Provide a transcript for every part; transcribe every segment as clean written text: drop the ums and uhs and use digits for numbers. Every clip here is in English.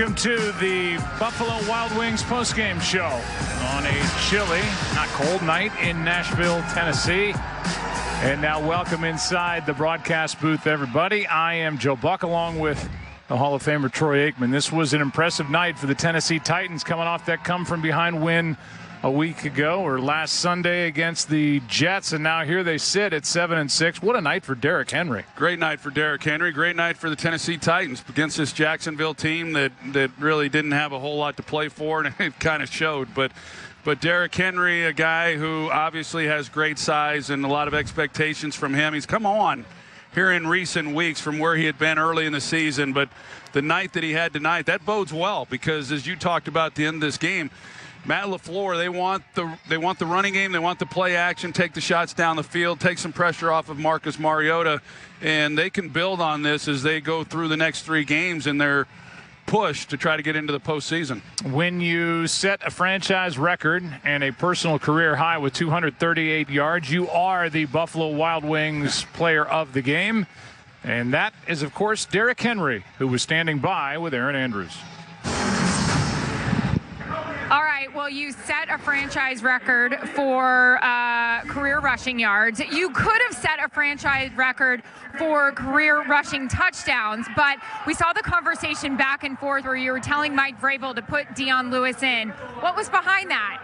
Welcome to the Buffalo Wild Wings postgame show on a chilly, not cold night in Nashville, Tennessee. And now welcome inside the broadcast booth, everybody. I am Joe Buck along with the Hall of Famer Troy Aikman. This was an impressive night for the Tennessee Titans coming off that come-from-behind win a week ago or last Sunday against the Jets, and now here they sit at 7-6. What a night for Derrick Henry. Great night for Derrick Henry. Great night for the Tennessee Titans against this Jacksonville team that really didn't have a whole lot to play for, and it kind of showed. But Derrick Henry, a guy who obviously has great size and a lot of expectations from him. He's come on here in recent weeks from where he had been early in the season, but the night that he had tonight, that bodes well because, as you talked about at the end of this game, Matt LaFleur, they want the running game, they want the play action, take the shots down the field, take some pressure off of Marcus Mariota, and they can build on this as they go through the next 3 games in their push to try to get into the postseason. When you set a franchise record and a personal career high with 238 yards, you are the Buffalo Wild Wings player of the game. And that is, of course, Derrick Henry, who was standing by with Aaron Andrews. All right, well, you set a franchise record for career rushing yards. You could have set a franchise record for career rushing touchdowns, but we saw the conversation back and forth where you were telling Mike Vrabel to put Dion Lewis in. What was behind that?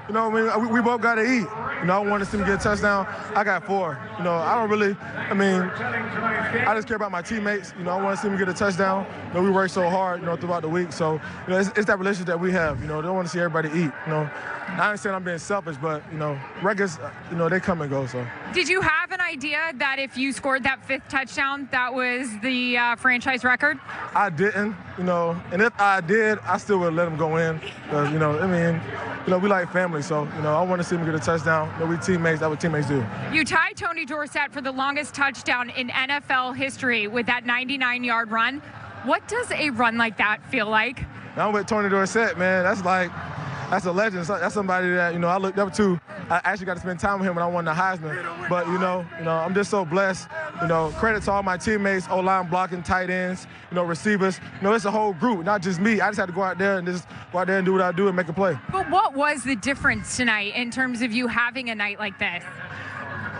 You know, I mean, we both got to eat. You know, I want to see him get a touchdown. I got 4. You know, I don't really, I just care about my teammates. You know, I want to see him get a touchdown. You know, we work so hard, you know, throughout the week. So, you know, it's that relationship that we have. You know, they want to see everybody eat. You know, I understand I'm being selfish, but, you know, records, you know, they come and go. So. Did you have an idea that if you scored that 5th touchdown, that was the franchise record? I didn't, you know, and if I did, I still would let him go in. Because, you know, we like family. So, you know, I want to see him get a touchdown. You know, we teammates. That's what teammates do. You tied Tony Dorsett for the longest touchdown in NFL history with that 99-yard run. What does a run like that feel like? I'm with Tony Dorsett, man. That's a legend. That's somebody that, you know, I looked up to. I actually got to spend time with him when I won the Heisman. But, you know, I'm just so blessed. You know, credit to all my teammates, O-line blocking, tight ends, you know, receivers. You know, it's a whole group, not just me. I just had to go out there and do what I do and make a play. But what was the difference tonight in terms of you having a night like this?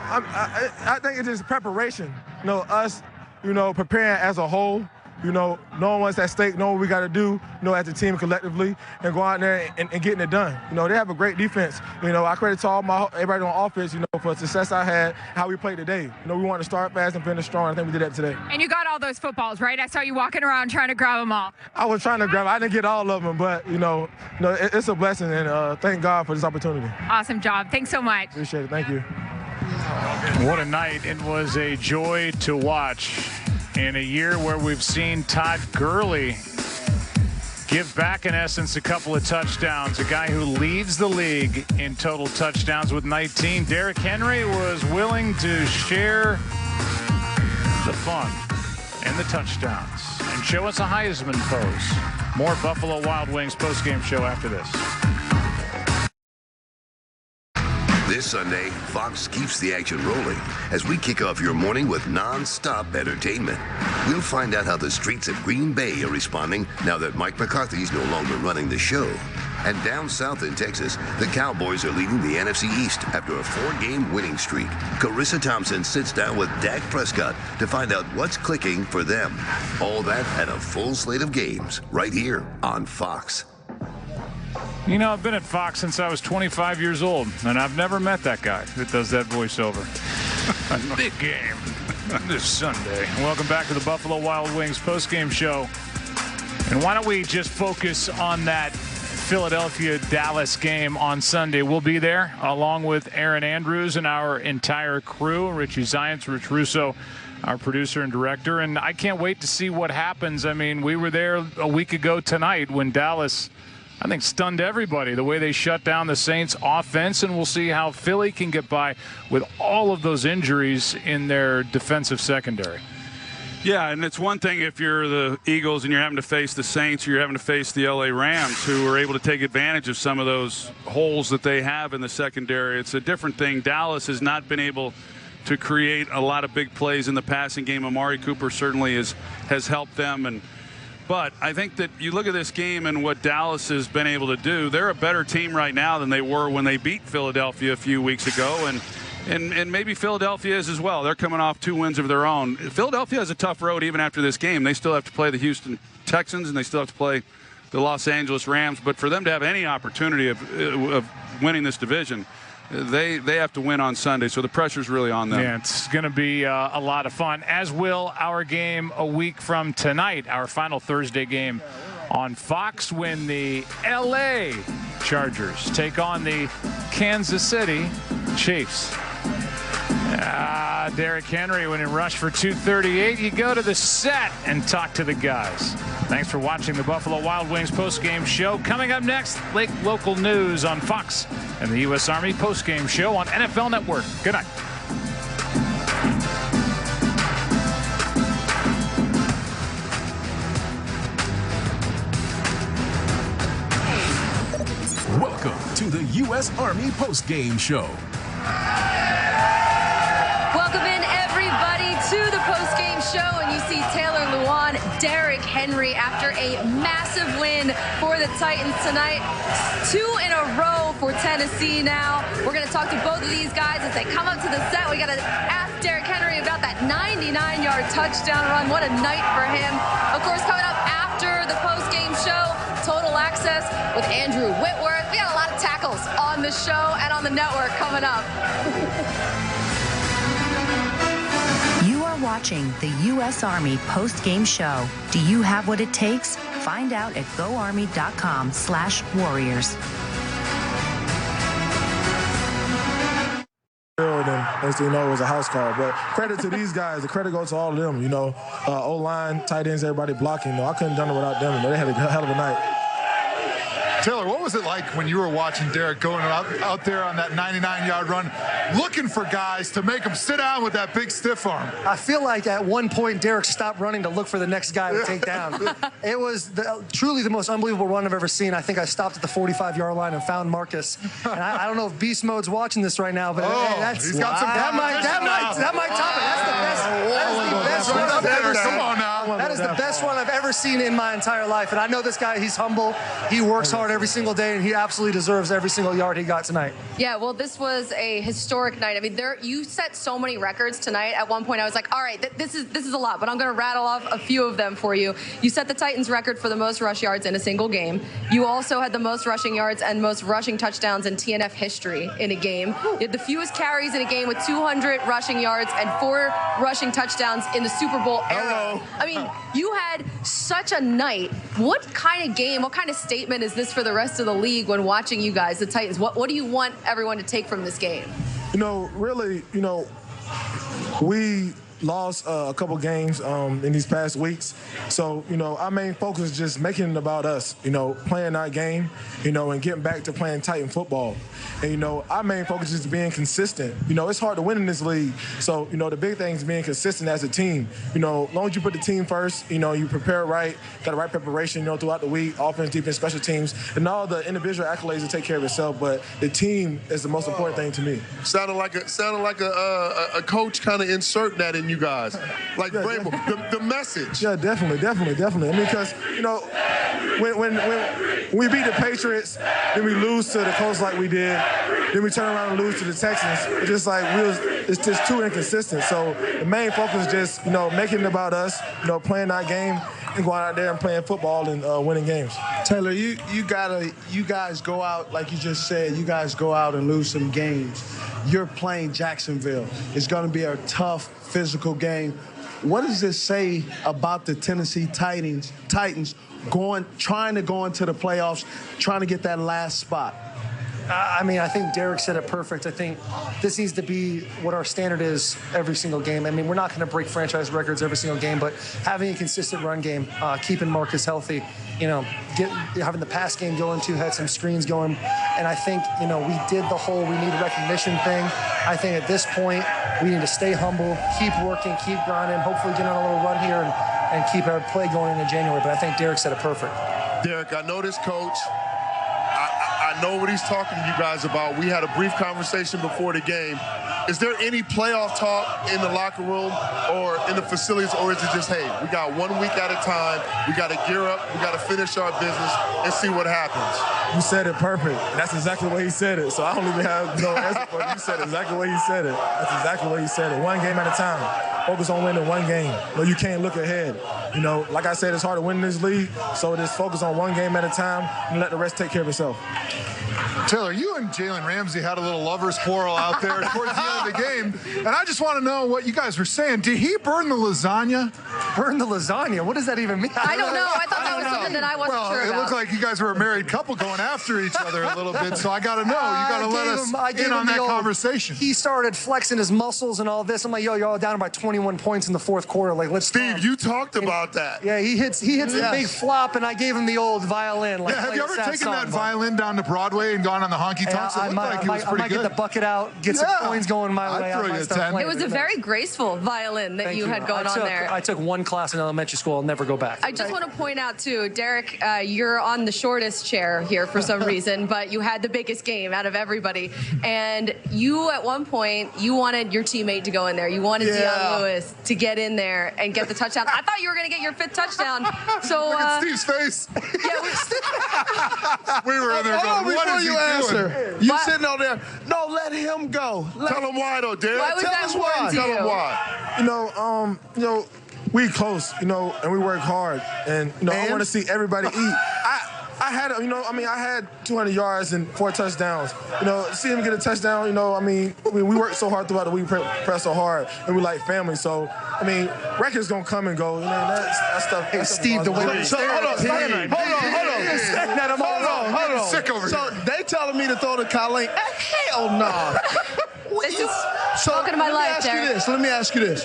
I think it's just preparation. You know, us, you know, preparing as a whole. You know, knowing what's at stake, knowing what we got to do, you know, as a team collectively, and go out there and getting it done. You know, they have a great defense. You know, I credit to everybody on offense, you know, for the success I had, how we played today. You know, we wanted to start fast and finish strong. I think we did that today. And you got all those footballs, right? I saw you walking around trying to grab them all. I was trying to grab them. I didn't get all of them, but, you know it's a blessing, and thank God for this opportunity. Awesome job. Thanks so much. Appreciate it. Thank you. What a night. It was a joy to watch. In a year where we've seen Todd Gurley give back, in essence, a couple of touchdowns, a guy who leads the league in total touchdowns with 19. Derrick Henry was willing to share the fun and the touchdowns and show us a Heisman pose. More Buffalo Wild Wings postgame show after this. This Sunday, Fox keeps the action rolling as we kick off your morning with non-stop entertainment. We'll find out how the streets of Green Bay are responding now that Mike McCarthy's no longer running the show. And down south in Texas, the Cowboys are leading the NFC East after a 4-game winning streak. Carissa Thompson sits down with Dak Prescott to find out what's clicking for them. All that and a full slate of games right here on Fox. You know, I've been at Fox since I was 25 years old, and I've never met that guy that does that voiceover. A big game this Sunday. Welcome back to the Buffalo Wild Wings postgame show. And why don't we just focus on that Philadelphia-Dallas game on Sunday. We'll be there along with Aaron Andrews and our entire crew, Richie Zients, Rich Russo, our producer and director. And I can't wait to see what happens. I mean, we were there a week ago tonight when Dallas, I think, stunned everybody, the way they shut down the Saints offense, and we'll see how Philly can get by with all of those injuries in their defensive secondary. Yeah, and it's one thing if you're the Eagles and you're having to face the Saints or you're having to face the LA Rams, who are able to take advantage of some of those holes that they have in the secondary. It's a different thing. Dallas has not been able to create a lot of big plays in the passing game. Amari Cooper certainly has helped them, and But I think that you look at this game and what Dallas has been able to do, they're a better team right now than they were when they beat Philadelphia a few weeks ago. And maybe Philadelphia is as well. They're coming off 2 wins of their own. Philadelphia has a tough road even after this game. They still have to play the Houston Texans, and they still have to play the Los Angeles Rams. But for them to have any opportunity of winning this division, they have to win on Sunday, so the pressure's really on them. Yeah, it's going to be a lot of fun, as will our game a week from tonight, our final Thursday game on Fox, when the L.A. Chargers take on the Kansas City Chiefs. Derrick Henry when in rush for 238. You go to the set and talk to the guys. Thanks for watching the Buffalo Wild Wings postgame show. Coming up next, late local news on Fox and the U.S. Army postgame show on NFL Network. Good night. Welcome to the U.S. Army postgame show. Welcome in, everybody, to the postgame show, and you see Taylor Lewan, Derrick Henry after a massive win for the Titans tonight. 2 in a row for Tennessee now. We're going to talk to both of these guys as they come up to the set. We got to ask Derrick Henry about that 99-yard touchdown run. What a night for him. Of course, coming up after the postgame show, Total Access with Andrew Whitworth. We got a lot of tackles on the show and on the network coming up. You are watching the U.S. Army post-game show. Do you have what it takes? Find out at goarmy.com/warriors. And next thing you know, it was a house call. But credit to these guys. The credit goes to all of them. O-line, tight ends, everybody blocking. I couldn't have done it without them. They had a hell of a night. Taylor, what was it like when you were watching Derrick going out there on that 99-yard run, looking for guys to make them sit down with that big stiff arm? I feel like at one point Derrick stopped running to look for the next guy to take down. It was truly the most unbelievable run I've ever seen. I think I stopped at the 45-yard line and found Marcus. And I don't know if Beast Mode's watching this right now, but he's got some that might top it. That's the best. That is the best run I've ever seen. Come on now. That is the best one I've ever seen in my entire life. And I know this guy, he's humble. He works hard every single day, and he absolutely deserves every single yard he got tonight. Yeah, well, this was a historic night. I mean, you set so many records tonight. At one point, I was like, all right, this is a lot, but I'm going to rattle off a few of them for you. You set the Titans record for the most rush yards in a single game. You also had the most rushing yards and most rushing touchdowns in TNF history in a game. You had the fewest carries in a game with 200 rushing yards and 4 rushing touchdowns in the Super Bowl era. I mean, you had such a night. What kind of game, what kind of statement is this for the rest of the league when watching you guys, the Titans? What do you want everyone to take from this game? Really, we lost a couple games in these past weeks. So, our main focus is just making it about us, playing our game, and getting back to playing Titan football. And, our main focus is being consistent. It's hard to win in this league. So, the big thing is being consistent as a team. As long as you put the team first, you prepare right, got the right preparation, throughout the week, offense, defense, special teams, and all the individual accolades will take care of itself. But the team is the most important thing to me. Sounded like a coach kind of inserting that in you guys. Like, the message. Yeah, definitely. I mean, because, when we beat the Patriots, then we lose to the Colts like we did, then we turn around and lose to the Texans. It's just like it's just too inconsistent. So the main focus is just, making it about us, playing our game and going out there and playing football and winning games. Taylor, you guys go out, like you just said, you guys go out and lose some games. You're playing Jacksonville. It's going to be a tough, physical game. What does this say about the Tennessee Titans trying to go into the playoffs, trying to get that last spot? I think Derrick said it perfect. I think this needs to be what our standard is every single game. I mean, we're not going to break franchise records every single game, but having a consistent run game, keeping Marcus healthy, having the pass game going too, had some screens going. And I think, we did the whole we need recognition thing. I think at this point, we need to stay humble, keep working, keep grinding, hopefully get on a little run here and keep our play going into January. But I think Derrick said it perfect. Derrick, I know this coach. I know what he's talking to you guys about. We had a brief conversation before the game. Is there any playoff talk in the locker room or in the facilities, or is it just, hey, we got 1 week at a time, we got to gear up, we got to finish our business and see what happens? You said it perfect. That's exactly the way he said it. So I don't even have no answer for it. You said it exactly the way he said it. That's exactly the way he said it. 1 game at a time. Focus on winning 1 game. No, you can't look ahead. You know, like I said, it's hard to win this league, so just focus on 1 game at a time and let the rest take care of itself. Taylor, you and Jalen Ramsey had a little lover's quarrel out there towards the end of the game, and I just want to know what you guys were saying. Did he burn the lasagna? Burn the lasagna? What does that even mean? I don't know. I thought that was something that I wasn't sure about. It looked like you guys were a married couple going after each other a little bit, so I got to know. You got to let us in on that conversation. He started flexing his muscles and all this. I'm like, yo, you're all down by 21 points in the 4th quarter. Like, let's Steve, you talked about that. Yeah, he hits the big flop, and I gave him the old violin. Like, yeah, have you ever taken that violin down to Broadway and gone on the honky-tonks? I might get the bucket out, get some coins going my way. It was a very graceful violin that you had going on there. I took 1 class in elementary school. I'll never go back. I just want to point out, too, Derek, you're on the shortest chair here for some reason, but you had the biggest game out of everybody. And you, at one point, you wanted your teammate to go in there. You wanted Deion Lewis to get in there and get the touchdown. I thought you were going to get your 5th touchdown. So look at Steve's face. Yeah, we were in there going, what is he doing? You sitting on there, no, let him go. Tell him why, though, Derek. Why was Tell that us why. important to Tell you? him why. We close, and we work hard, and I want to see everybody eat. I had 200 yards and 4 touchdowns. See him get a touchdown. We work so hard throughout the week, press so hard, and we like family. So, records gonna come and go. That stuff. Hey, Steve, the way you hold on. Sick over so here. they telling me to throw to Colleen. Hell no. Welcome to my life, Derek. Let me ask you this.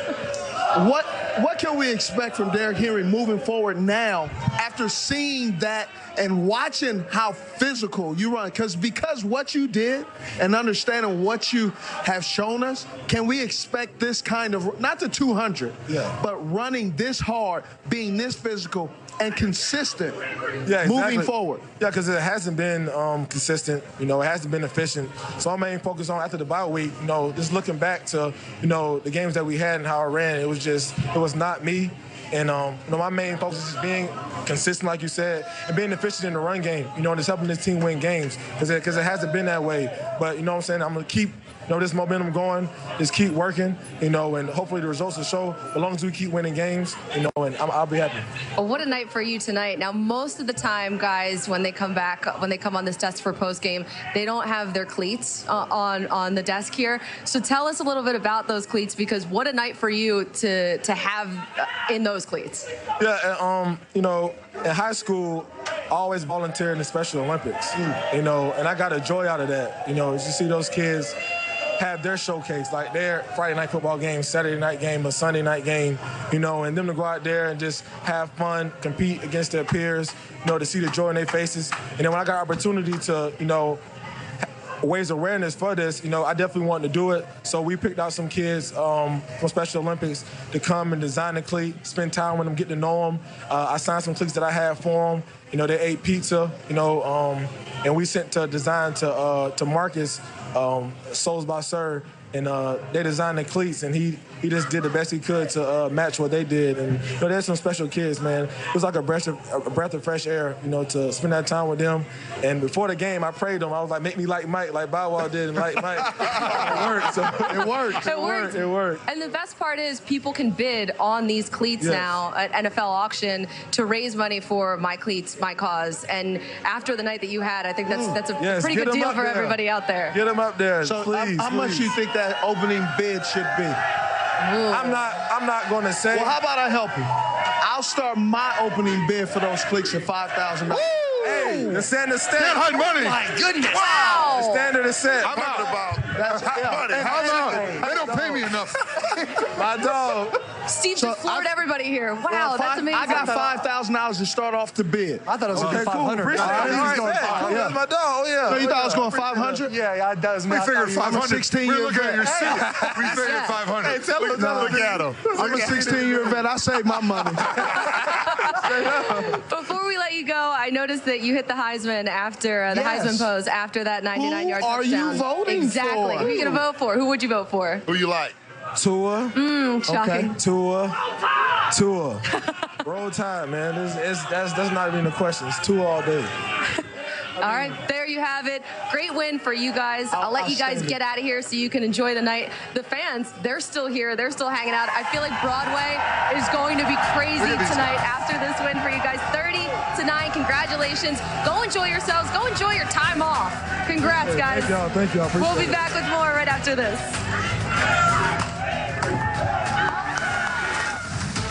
What can we expect from Derrick Henry moving forward now after seeing that and watching how physical you run? Because what you did and understanding what you have shown us, can we expect this kind of, not the 200, but running this hard, being this physical and consistent moving forward? Yeah, because it hasn't been consistent. It hasn't been efficient. So our main focus on after the bye week, just looking back to, the games that we had and how I ran, it was not me. And my main focus is being consistent, like you said, and being efficient in the run game. Just helping this team win games because it hasn't been that way. But I'm saying, I'm gonna keep this momentum going, just keep working, and hopefully the results will show. As long as we keep winning games, and I'll be happy. Well, what a night for you tonight. Now, most of the time, guys, when they come on this desk for post game, they don't have their cleats on the desk here. So tell us a little bit about those cleats, because what a night for you to have in those cleats. Yeah, in high school, I always volunteered in the Special Olympics, and I got a joy out of that. To see those kids have their showcase, like their Friday night football game, Saturday night game, or Sunday night game, and them to go out there and just have fun, compete against their peers, to see the joy in their faces. And then when I got opportunity to, raise awareness for this, I definitely wanted to do it. So we picked out some kids from Special Olympics to come and design the cleat, spend time with them, get to know them. I signed some cleats that I had for them. They ate pizza, and we sent to design to Marcus, Souls by Sir, and they designed the cleats, and he just did the best he could to match what they did. And there's some special kids, man. It was like a breath of fresh air, to spend that time with them. And before the game, I prayed them. I was like, make me like Mike, like Bow Wow did, and like Mike. It worked. So it worked. And the best part is people can bid on these cleats now at NFL auction to raise money for My Cleats, My Cause. And after the night that you had, I think that's a pretty good deal for everybody out there. Get them up there, so please. How much you think that opening bid should be? I'm not going to say. Well, how about I help you? I'll start my opening bid for those clicks at $5,000. Hey, the standard set. That high money. My goodness. Wow. The standard is set. That's hot money. They don't pay me enough. My dog. Steve just floored everybody here. Wow, that's amazing. I got $5,000 to start off the bid. I thought it was going to be 500. Appreciate it. That's my dog. Yeah. So you thought I was going 500? Yeah, it does. We figured 500. 16 We're year looking at your vet. seat. We figured 500. Hey, tell him. Look at him. I'm a 16-year vet. I save my money. Before we let you go, I noticed that you hit the Heisman after the Heisman pose after that 99-yard touchdown. Who are you voting exactly. for? Who are you going to vote for? Who would you vote for? Who you like? Tua. Shocking. Okay. Tua. Roll Tide, man. That's not even a question. It's Tua all day. All right, there you have it. Great win for you guys. I'll let you guys get out of here so you can enjoy the night. The fans, they're still here. They're still hanging out. I feel like Broadway is going to be crazy tonight after this win for you guys. 30-9. Congratulations. Go enjoy yourselves. Go enjoy your time off. Congrats, guys. Thank y'all. We'll be back with more right after this.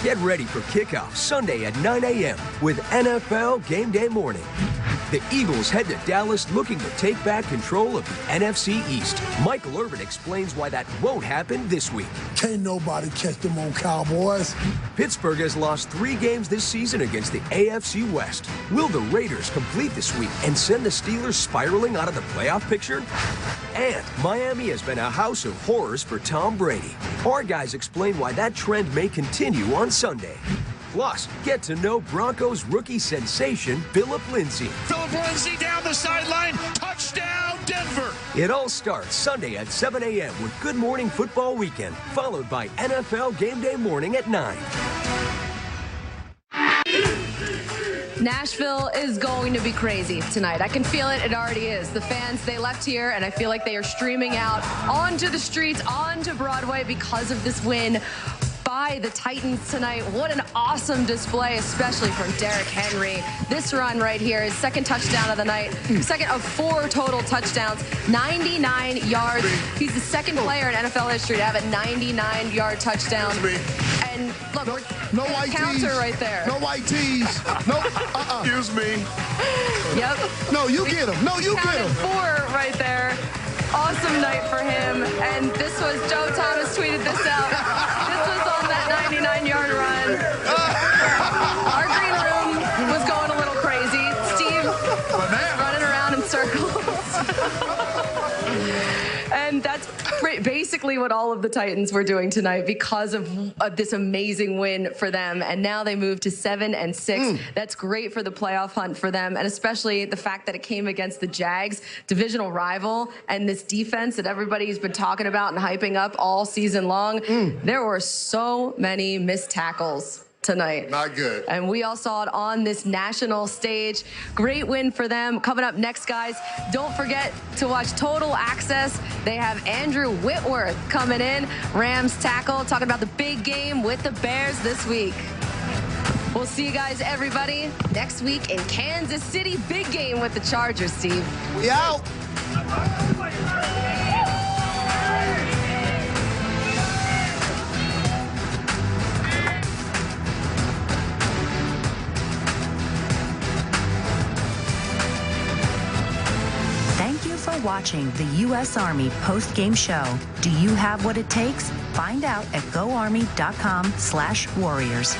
Get ready for kickoff Sunday at 9 a.m. with NFL Game Day Morning. The Eagles head to Dallas looking to take back control of the NFC East. Michael Irvin explains why that won't happen this week. Can't nobody catch them on Cowboys. Pittsburgh has lost 3 games this season against the AFC West. Will the Raiders complete the sweep and send the Steelers spiraling out of the playoff picture? And Miami has been a house of horrors for Tom Brady. Our guys explain why that trend may continue on Sunday. Plus, get to know Broncos rookie sensation Phillip Lindsay. Phillip Lindsay down the sideline. Touchdown, Denver. It all starts Sunday at 7 a.m. with Good Morning Football Weekend, followed by NFL Game Day Morning at 9. Nashville is going to be crazy tonight. I can feel it. It already is. The fans, they left here, and I feel like they are streaming out onto the streets, onto Broadway because of this win by the Titans tonight. What an awesome display, especially from Derrick Henry. This run right here, his second touchdown of the night, second of 4 total touchdowns, 99 yards. He's the second player in NFL history to have a 99-yard touchdown. And look, no white counter tees. right there. No white tees. No. Excuse me. Yep. No, you get him. No, you get him. 4 right there. Awesome night for him. And this was, Joe Thomas tweeted this out. This was on that 99-yard run. Our green room was going a little crazy. Steve running around in circles. And that's basically what all of the Titans were doing tonight because of this amazing win for them. And now they move to 7-6. That's great for the playoff hunt for them, and especially the fact that it came against the JAX, divisional rival, and this defense that everybody's been talking about and hyping up all season long. There were so many missed tackles tonight. Not good. And we all saw it on this national stage. Great win for them. Coming up next, guys, don't forget to watch Total Access. They have Andrew Whitworth coming in, Rams tackle, talking about the big game with the Bears this week. We'll see you guys, everybody, next week in Kansas City. Big game with the Chargers, Steve. We out. Thank you for watching the U.S. Army post-game show. Do you have what it takes? Find out at GoArmy.com/warriors.